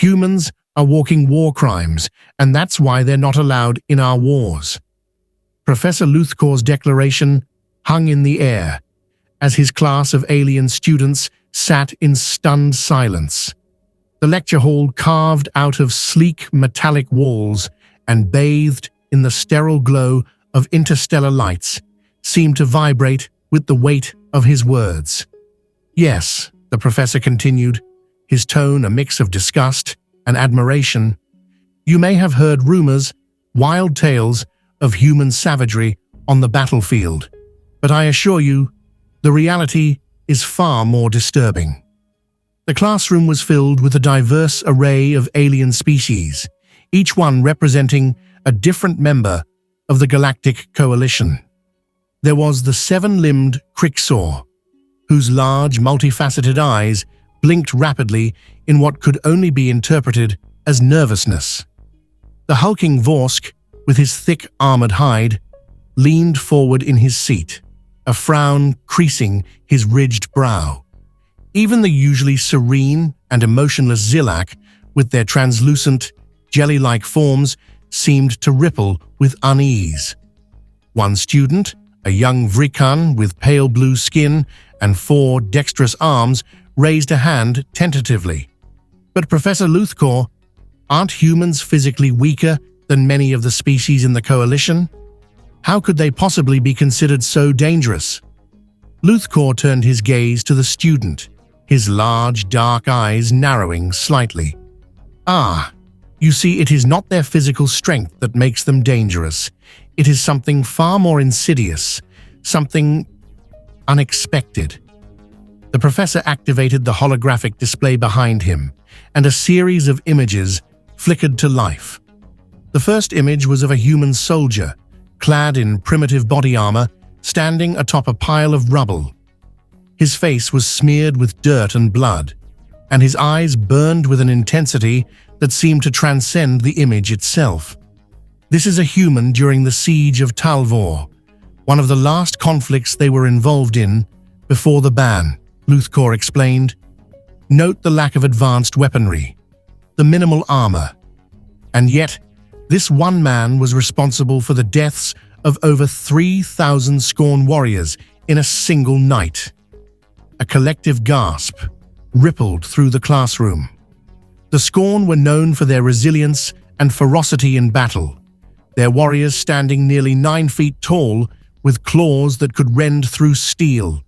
Humans are walking war crimes, and that's why they're not allowed in our wars." Professor Luthkor's declaration hung in the air as his class of alien students sat in stunned silence. The lecture hall, carved out of sleek metallic walls and bathed in the sterile glow of interstellar lights, seemed to vibrate with the weight of his words. "Yes," the professor continued, his tone a mix of disgust and admiration, "you may have heard rumors, wild tales of human savagery on the battlefield, but I assure you, the reality is far more disturbing." The classroom was filled with a diverse array of alien species, each one representing a different member of the Galactic Coalition. There was the seven-limbed Crixor, whose large, multifaceted eyes blinked rapidly in what could only be interpreted as nervousness. The hulking Vorsk, with his thick armored hide, leaned forward in his seat, a frown creasing his ridged brow. Even the usually serene and emotionless Zilak, with their translucent, jelly-like forms, seemed to ripple with unease. One student, a young Vrikan with pale blue skin and 4 dexterous arms, raised a hand tentatively. "But Professor Luthkor, aren't humans physically weaker than many of the species in the Coalition? How could they possibly be considered so dangerous?" Luthkor turned his gaze to the student, his large, dark eyes narrowing slightly. "Ah, you see, it is not their physical strength that makes them dangerous. It is something far more insidious, something unexpected." The professor activated the holographic display behind him, and a series of images flickered to life. The first image was of a human soldier, clad in primitive body armor, standing atop a pile of rubble. His face was smeared with dirt and blood, and his eyes burned with an intensity that seemed to transcend the image itself. "This is a human during the siege of Talvor, one of the last conflicts they were involved in before the ban," Luthkor explained. "Note the lack of advanced weaponry, the minimal armor. And yet, this one man was responsible for the deaths of over 3,000 Scorn warriors in a single night." A collective gasp rippled through the classroom. The Scorn were known for their resilience and ferocity in battle, their warriors standing nearly 9 feet tall with claws that could rend through steel.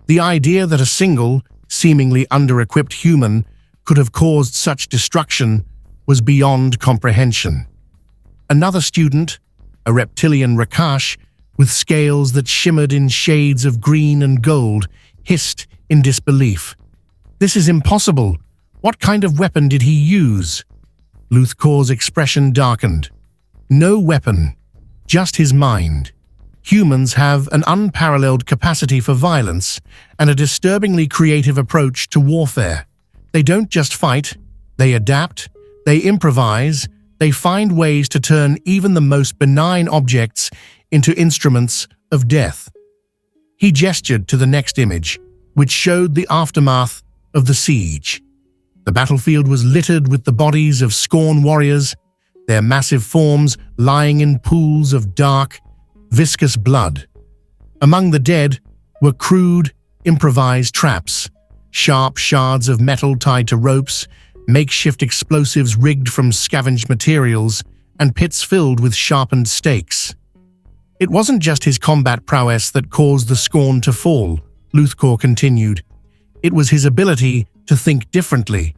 The idea that a single, seemingly under-equipped human could have caused such destruction was beyond comprehension. Another student, a reptilian Rakash with scales that shimmered in shades of green and gold, hissed in disbelief. "This is impossible. What kind of weapon did he use?" Luthkor's expression darkened. "No weapon, just his mind. Humans have an unparalleled capacity for violence and a disturbingly creative approach to warfare. They don't just fight, they adapt, they improvise, they find ways to turn even the most benign objects into instruments of death." He gestured to the next image, which showed the aftermath of the siege. The battlefield was littered with the bodies of Scorn warriors, their massive forms lying in pools of dark, viscous blood. Among the dead were crude, improvised traps, sharp shards of metal tied to ropes, makeshift explosives rigged from scavenged materials, and pits filled with sharpened stakes. "It wasn't just his combat prowess that caused the Scorn to fall," Luthkor continued. "It was his ability to think differently,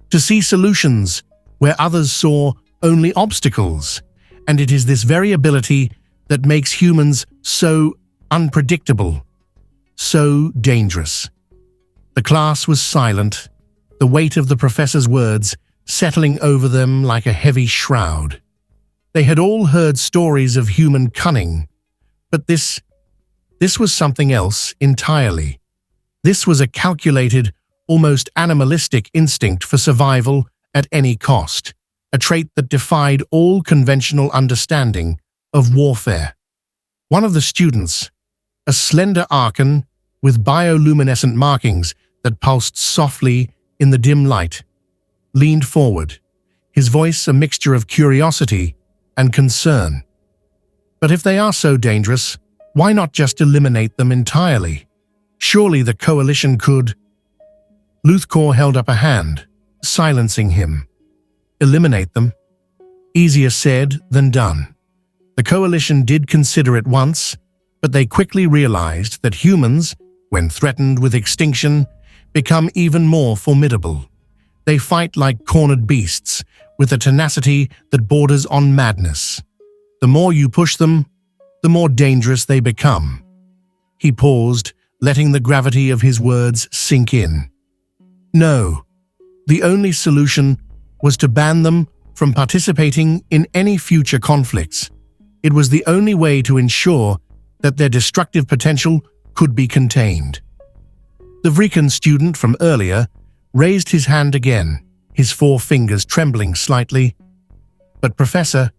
to see solutions where others saw only obstacles, and it is this very ability that makes humans so unpredictable, so dangerous." The class was silent, the weight of the professor's words settling over them like a heavy shroud. They had all heard stories of human cunning, but this was something else entirely. This was a calculated, almost animalistic instinct for survival at any cost, a trait that defied all conventional understanding of warfare. One of the students, a slender Archon with bioluminescent markings that pulsed softly in the dim light, leaned forward, his voice a mixture of curiosity and concern. But if they are so dangerous, why not just eliminate them entirely? Surely the coalition could… Luthor held up a hand, silencing him. Eliminate them? Easier said than done. The coalition did consider it once, but they quickly realized that humans, when threatened with extinction, become even more formidable. They fight like cornered beasts, with a tenacity that borders on madness. The more you push them, the more dangerous they become. He paused, letting the gravity of his words sink in. No, the only solution was to ban them from participating in any future conflicts. It was the only way to ensure that their destructive potential could be contained. The Vrikan student from earlier raised his hand again, his 4 fingers trembling slightly. But Professor,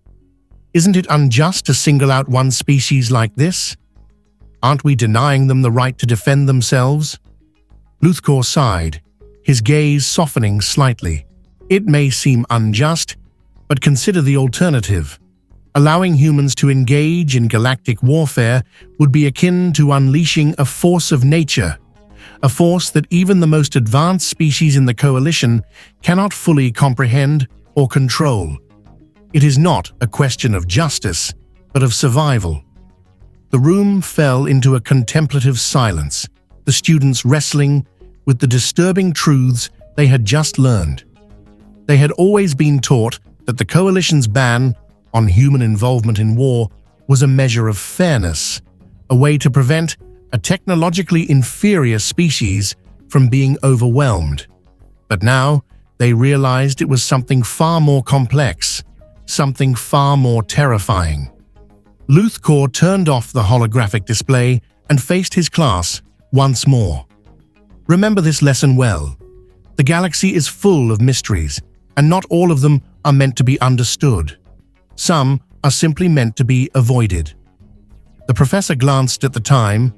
isn't it unjust to single out one species like this? Aren't we denying them the right to defend themselves? Luthor sighed, his gaze softening slightly. It may seem unjust, but consider the alternative. Allowing humans to engage in galactic warfare would be akin to unleashing a force of nature, a force that even the most advanced species in the coalition cannot fully comprehend or control. It is not a question of justice, but of survival. The room fell into a contemplative silence, the students wrestling with the disturbing truths they had just learned. They had always been taught that the coalition's ban on human involvement in war was a measure of fairness, a way to prevent a technologically inferior species from being overwhelmed. But now they realized it was something far more complex, something far more terrifying. Luthor turned off the holographic display and faced his class once more. Remember this lesson well. The galaxy is full of mysteries, and not all of them are meant to be understood. Some are simply meant to be avoided. The professor glanced at the time,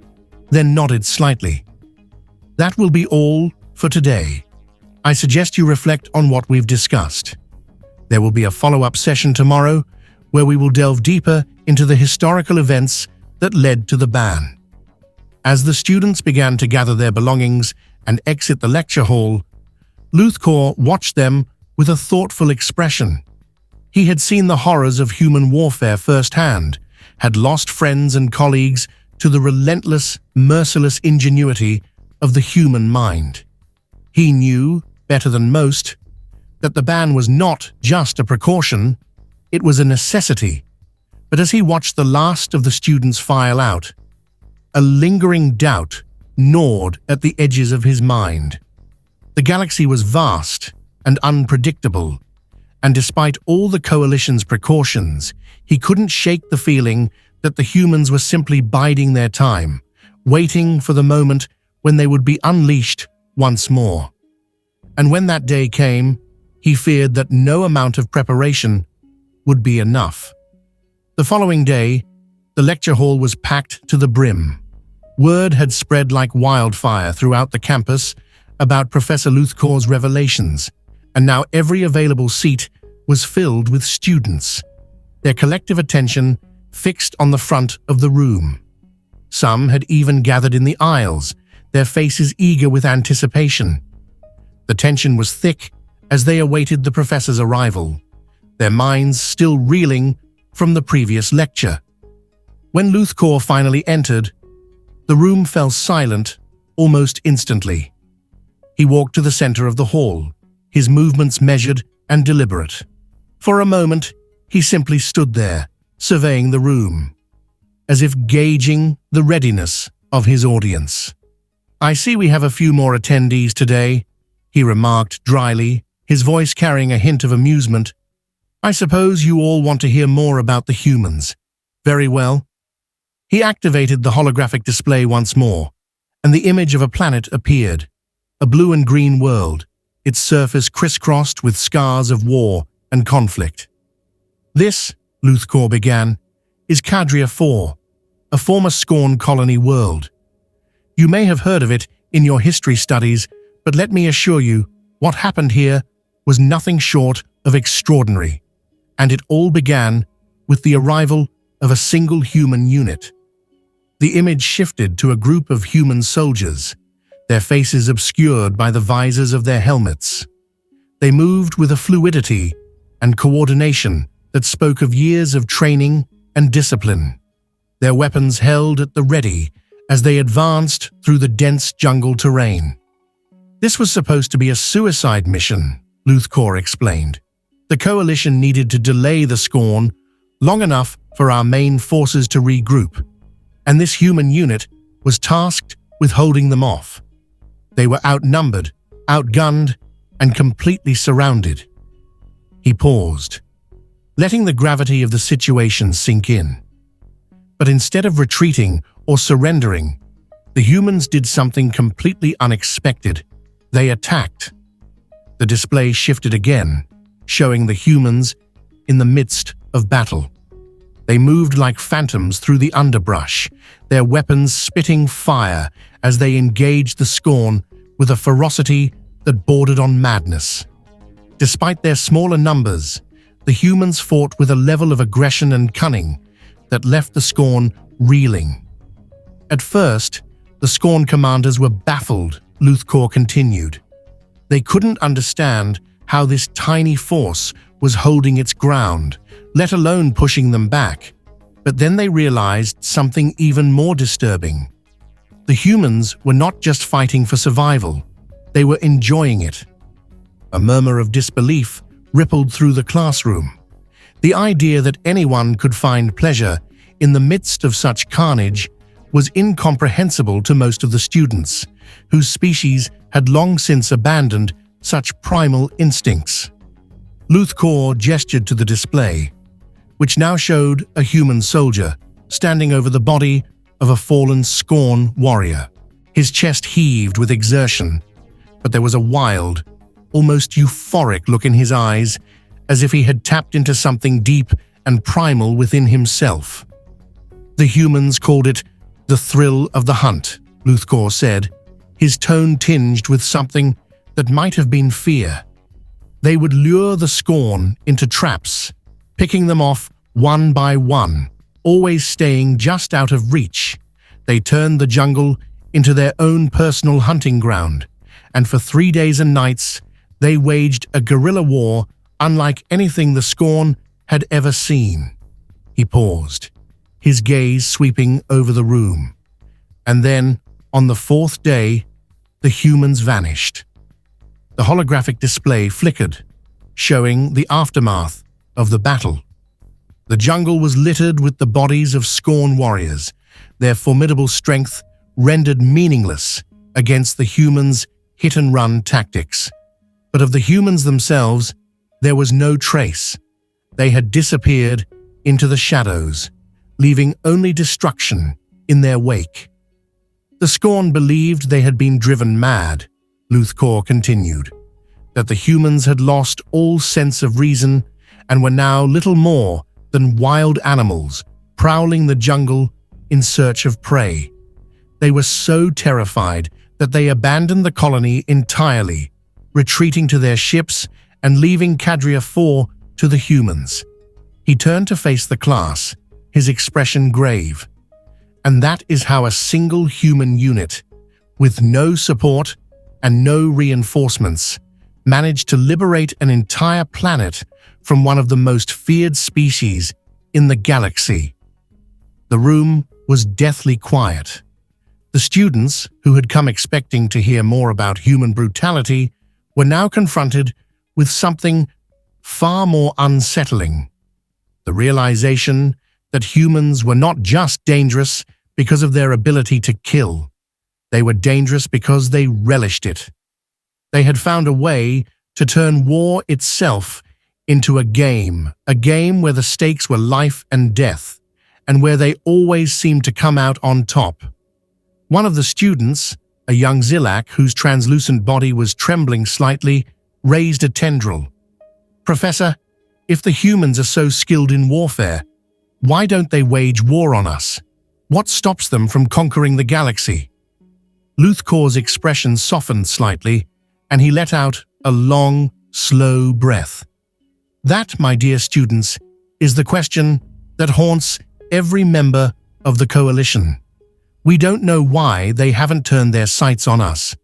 then nodded slightly. That will be all for today. I suggest you reflect on what we've discussed. There will be a follow-up session tomorrow where we will delve deeper into the historical events that led to the ban. As the students began to gather their belongings and exit the lecture hall, Luthor watched them with a thoughtful expression. He had seen the horrors of human warfare firsthand, had lost friends and colleagues to the relentless, merciless ingenuity of the human mind. He knew, better than most, that the ban was not just a precaution, it was a necessity. But as he watched the last of the students file out, a lingering doubt gnawed at the edges of his mind. The galaxy was vast and unpredictable, and despite all the coalition's precautions, he couldn't shake the feeling that the humans were simply biding their time, waiting for the moment when they would be unleashed once more. And when that day came, he feared that no amount of preparation would be enough. The following day, the lecture hall was packed to the brim. Word had spread like wildfire throughout the campus about Professor Luthor's revelations, and now every available seat was filled with students, their collective attention fixed on the front of the room. Some had even gathered in the aisles, their faces eager with anticipation. The tension was thick as they awaited the professor's arrival, their minds still reeling from the previous lecture. When Luthor finally entered, the room fell silent almost instantly. He walked to the center of the hall, his movements measured and deliberate. For a moment, he simply stood there, surveying the room, as if gauging the readiness of his audience. "I see we have a few more attendees today," he remarked dryly, his voice carrying a hint of amusement. "I suppose you all want to hear more about the humans. Very well." He activated the holographic display once more, and the image of a planet appeared, a blue and green world, its surface crisscrossed with scars of war and conflict. "This," Luthor began, "is Cadria 4, a former Scorn colony world. You may have heard of it in your history studies, but let me assure you, what happened here was nothing short of extraordinary, and it all began with the arrival of a single human unit. The image shifted to a group of human soldiers, their faces obscured by the visors of their helmets. They moved with a fluidity and coordination that spoke of years of training and discipline, their weapons held at the ready as they advanced through the dense jungle terrain. This was supposed to be a suicide mission, Luthor explained. The coalition needed to delay the Scorn long enough for our main forces to regroup, and this human unit was tasked with holding them off. They were outnumbered, outgunned, and completely surrounded. He paused, letting the gravity of the situation sink in. But instead of retreating or surrendering, the humans did something completely unexpected. They attacked. The display shifted again, showing the humans in the midst of battle. They moved like phantoms through the underbrush, their weapons spitting fire as they engaged the Scorn with a ferocity that bordered on madness. Despite their smaller numbers, the humans fought with a level of aggression and cunning that left the Scorn reeling. At first, the Scorn commanders were baffled, Luthor continued. They couldn't understand how this tiny force was holding its ground, let alone pushing them back. But then they realized something even more disturbing. The humans were not just fighting for survival, they were enjoying it. A murmur of disbelief rippled through the classroom. The idea that anyone could find pleasure in the midst of such carnage was incomprehensible to most of the students, whose species had long since abandoned such primal instincts. Luthor gestured to the display, which now showed a human soldier standing over the body of a fallen Scorn warrior. His chest heaved with exertion, but there was a wild, almost euphoric look in his eyes, as if he had tapped into something deep and primal within himself. The humans called it the thrill of the hunt, Luthor said, his tone tinged with something that might have been fear. They would lure the Scorn into traps, picking them off one by one, always staying just out of reach. They turned the jungle into their own personal hunting ground, and for 3 days and nights, they waged a guerrilla war unlike anything the Scorn had ever seen. He paused, his gaze sweeping over the room. And then, on the 4th day, the humans vanished. The holographic display flickered, showing the aftermath of the battle. The jungle was littered with the bodies of Scorn warriors, their formidable strength rendered meaningless against the humans' hit-and-run tactics. But of the humans themselves, there was no trace. They had disappeared into the shadows, leaving only destruction in their wake. The Scorn believed they had been driven mad, Luthor continued, that the humans had lost all sense of reason and were now little more than wild animals prowling the jungle in search of prey. They were so terrified that they abandoned the colony entirely, retreating to their ships and leaving Cadria 4 to the humans. He turned to face the class, his expression grave. And that is how a single human unit, with no support and no reinforcements, managed to liberate an entire planet from one of the most feared species in the galaxy. The room was deathly quiet. The students, who had come expecting to hear more about human brutality, were now confronted with something far more unsettling. The realization that humans were not just dangerous because of their ability to kill. They were dangerous because they relished it. They had found a way to turn war itself into a game where the stakes were life and death, and where they always seemed to come out on top. One of the students, a young Zilak whose translucent body was trembling slightly, raised a tendril. "Professor, if the humans are so skilled in warfare, why don't they wage war on us? What stops them from conquering the galaxy?" Luthor's expression softened slightly, and he let out a long, slow breath. That, my dear students, is the question that haunts every member of the coalition. We don't know why they haven't turned their sights on us.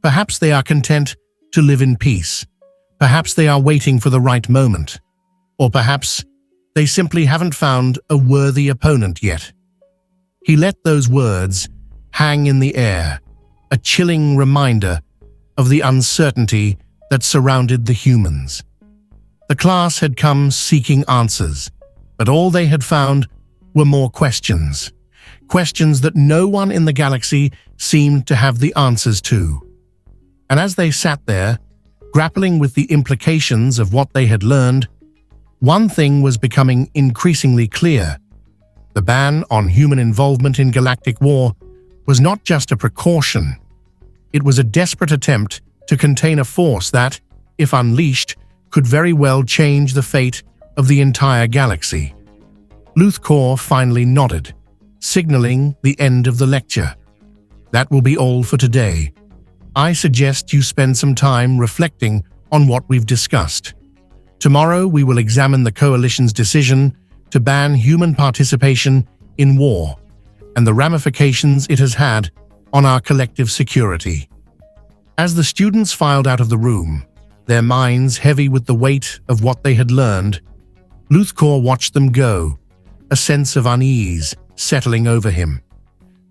Perhaps they are content to live in peace. Perhaps they are waiting for the right moment. Or perhaps they simply haven't found a worthy opponent yet. He let those words hang in the air, a chilling reminder of the uncertainty that surrounded the humans. The class had come seeking answers, but all they had found were more questions. Questions that no one in the galaxy seemed to have the answers to. And as they sat there, grappling with the implications of what they had learned, one thing was becoming increasingly clear. The ban on human involvement in galactic war was not just a precaution. It was a desperate attempt to contain a force that, if unleashed, could very well change the fate of the entire galaxy. Luthor finally nodded, signaling the end of the lecture. That will be all for today. I suggest you spend some time reflecting on what we've discussed. Tomorrow we will examine the Coalition's decision to ban human participation in war and the ramifications it has had on our collective security. As the students filed out of the room, their minds heavy with the weight of what they had learned, Luthor watched them go, a sense of unease settling over him.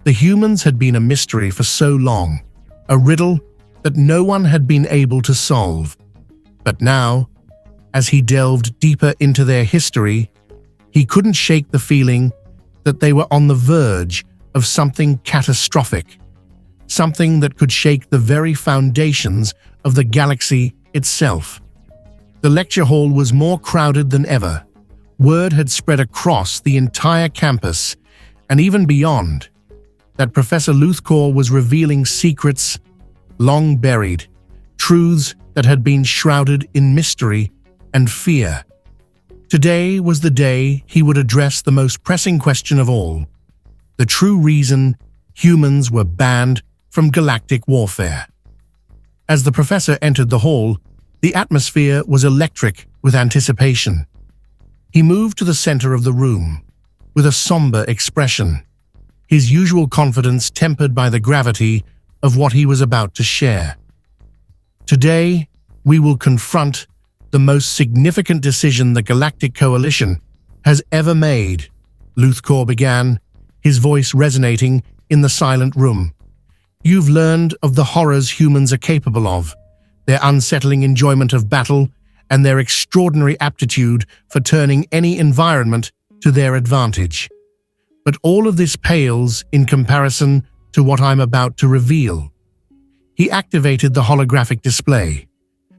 The humans had been a mystery for so long, a riddle that no one had been able to solve. But now, as he delved deeper into their history, he couldn't shake the feeling that they were on the verge of something catastrophic, something that could shake the very foundations of the galaxy itself. The lecture hall was more crowded than ever. Word had spread across the entire campus, and even beyond, that Professor Luthor was revealing secrets long buried, truths that had been shrouded in mystery and fear. Today was the day he would address the most pressing question of all, the true reason humans were banned from galactic warfare. As the professor entered the hall, the atmosphere was electric with anticipation. He moved to the center of the room, with a somber expression, his usual confidence tempered by the gravity of what he was about to share. Today, we will confront the most significant decision the Galactic Coalition has ever made, Luthor began, his voice resonating in the silent room. You've learned of the horrors humans are capable of, their unsettling enjoyment of battle, and their extraordinary aptitude for turning any environment to their advantage. But all of this pales in comparison to what I'm about to reveal. He activated the holographic display,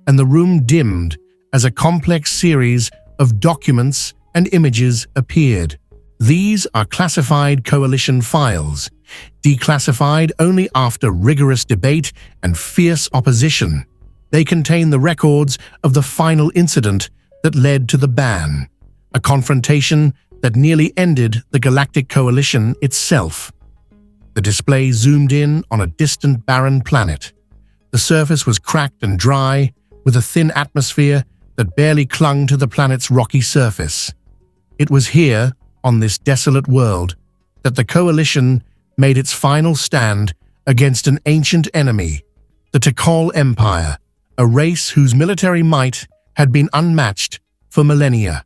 and the room dimmed as a complex series of documents and images appeared. These are classified Coalition files, declassified only after rigorous debate and fierce opposition. They contain the records of the final incident that led to the ban, a confrontation that nearly ended the Galactic Coalition itself. The display zoomed in on a distant barren planet. The surface was cracked and dry, with a thin atmosphere that barely clung to the planet's rocky surface. It was here, on this desolate world, that the Coalition made its final stand against an ancient enemy, the Tikal Empire, a race whose military might had been unmatched for millennia.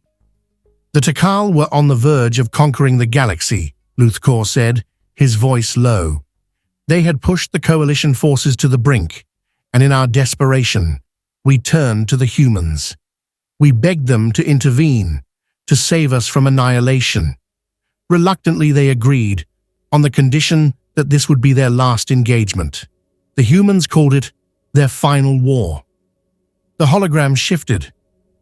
The Tikal were on the verge of conquering the galaxy, Luthor said, his voice low. They had pushed the Coalition forces to the brink, and in our desperation, we turned to the humans. We begged them to intervene, to save us from annihilation. Reluctantly, they agreed, on the condition that this would be their last engagement. The humans called it their final war. The hologram shifted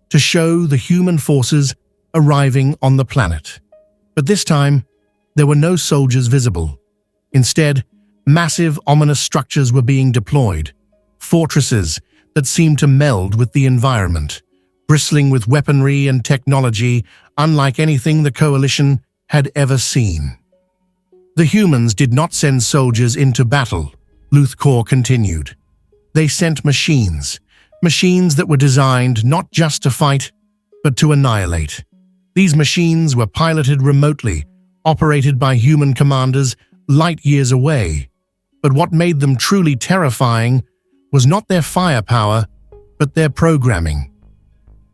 to show the human forces arriving on the planet. But this time, there were no soldiers visible. Instead, massive, ominous structures were being deployed, fortresses that seemed to meld with the environment, bristling with weaponry and technology unlike anything the Coalition had ever seen. The humans did not send soldiers into battle, Luthor continued. They sent machines Machines that were designed not just to fight, but to annihilate. These machines were piloted remotely, operated by human commanders light years away. But what made them truly terrifying was not their firepower, but their programming.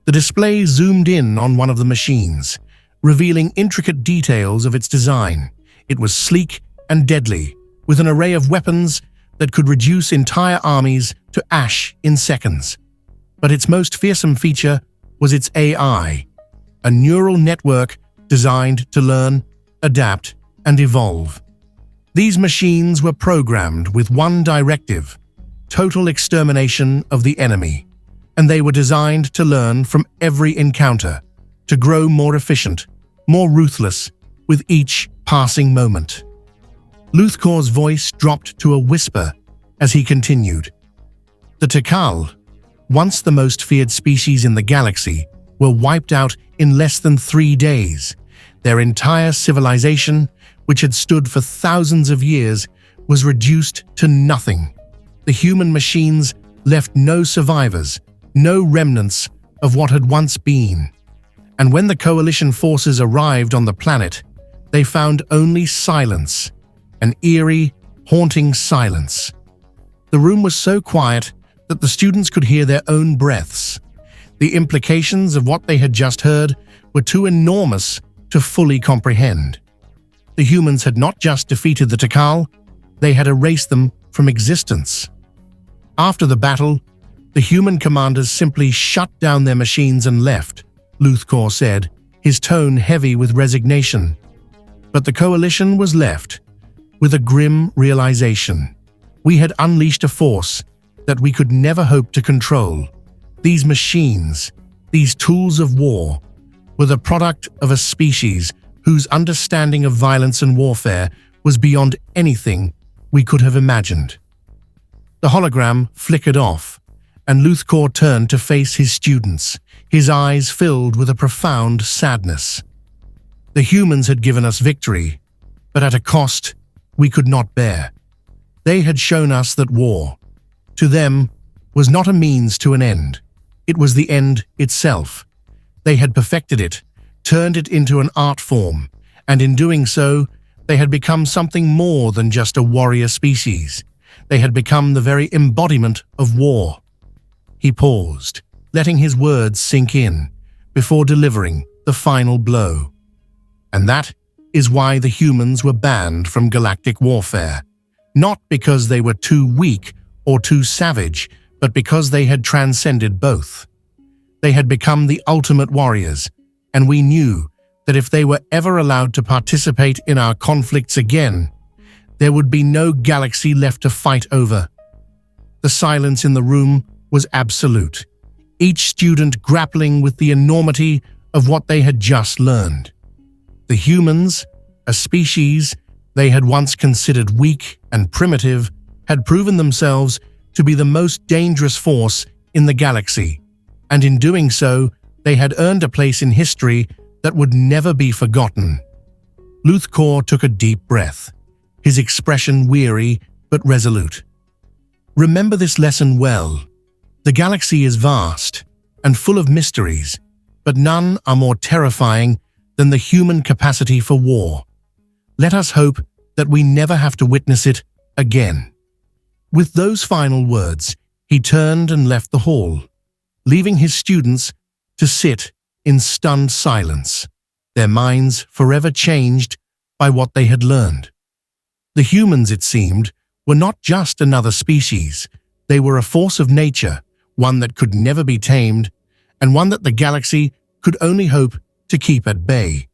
The display zoomed in on one of the machines, revealing intricate details of its design. It was sleek and deadly, with an array of weapons that could reduce entire armies to ash in seconds. But its most fearsome feature was its AI, a neural network designed to learn, adapt, and evolve. These machines were programmed with one directive: total extermination of the enemy. And they were designed to learn from every encounter, to grow more efficient, more ruthless, with each passing moment. Luthor's voice dropped to a whisper as he continued. The Tikal, once the most feared species in the galaxy, were wiped out in less than 3 days. Their entire civilization, which had stood for thousands of years, was reduced to nothing. The human machines left no survivors, no remnants of what had once been. And when the coalition forces arrived on the planet, they found only silence, an eerie, haunting silence. The room was so quiet that the students could hear their own breaths. The implications of what they had just heard were too enormous to fully comprehend. The humans had not just defeated the Tikal, they had erased them from existence. After the battle, the human commanders simply shut down their machines and left, Luthor said, his tone heavy with resignation. But the coalition was left with a grim realization. We had unleashed a force that we could never hope to control. These machines, these tools of war, were the product of a species whose understanding of violence and warfare was beyond anything we could have imagined. The hologram flickered off, and Luthor turned to face his students, his eyes filled with a profound sadness. The humans had given us victory, but at a cost we could not bear. They had shown us that war, to them, was not a means to an end. It was the end itself. They had perfected it, turned it into an art form, and in doing so, they had become something more than just a warrior species. They had become the very embodiment of war. He paused, letting his words sink in, before delivering the final blow. And that is why the humans were banned from galactic warfare. Not because they were too weak or too savage, but because they had transcended both. They had become the ultimate warriors, and we knew that if they were ever allowed to participate in our conflicts again, there would be no galaxy left to fight over. The silence in the room was absolute, each student grappling with the enormity of what they had just learned. The humans, a species they had once considered weak and primitive, had proven themselves to be the most dangerous force in the galaxy, and in doing so, they had earned a place in history that would never be forgotten. Luthor took a deep breath, his expression weary but resolute. Remember this lesson well. The galaxy is vast and full of mysteries, but none are more terrifying than the human capacity for war. Let us hope that we never have to witness it again. With those final words, he turned and left the hall, leaving his students to sit in stunned silence, their minds forever changed by what they had learned. The humans, it seemed, were not just another species. They were a force of nature, one that could never be tamed, and one that the galaxy could only hope to keep at bay.